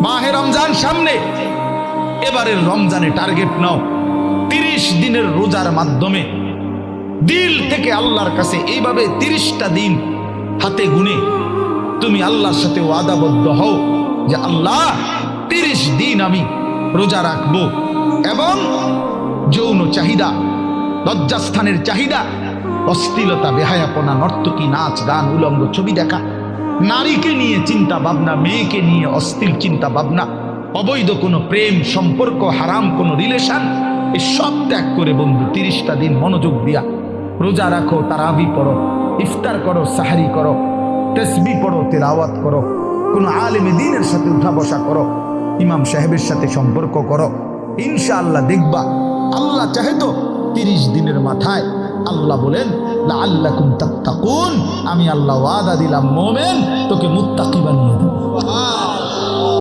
মাহে রমজান সামনে, এবারের রমজানে টার্গেট নাও 30 দিনের রোজার মাধ্যমে দিল থেকে আল্লাহর কাছে এইভাবে 30টা দিন হাতে গুনে তুমি আল্লাহর সাথে ওয়াদাবদ্ধ হও যে আল্লাহ 30 দিন আমি রোজা রাখবো। এবং যৌন চাহিদা, লজ্জাস্থানের চাহিদা, অশ্লীলতা, বেহায়াপনা, নর্তকী, নাচ গান, উলঙ্গ ছবি দেখা, নারীকে নিয়ে চিন্তা ভাবনা, মেয়েকে নিয়ে অশ্লীল চিন্তা ভাবনা, অবৈধ কোনো প্রেম সম্পর্ক, হারাম কোনো রিলেশন, এই সব ত্যাগ করে বন্ধু 30টা দিন মনোযোগ দিয়া রোজা রাখো, তারাবি পড়ো, ইফতার করো, সাহারি করো, তাসবিহ পড়ো, তেলাওয়াত করো, কোনো আলেমে দ্বীনের সাথে উঠা বসা করো, ইমাম সাহেবের সাথে সম্পর্ক করো। ইনশাআল্লাহ দেখবা আল্লাহ চাহে তো 30 দিনের মাথায় আল্লাহ বলেন লাআল্লাকুম তাত্তাকুন, আমি আল্লাহ ওয়াদা দিলাম মোমেন তোকে মুত্তাকি বানিয়ে দেব।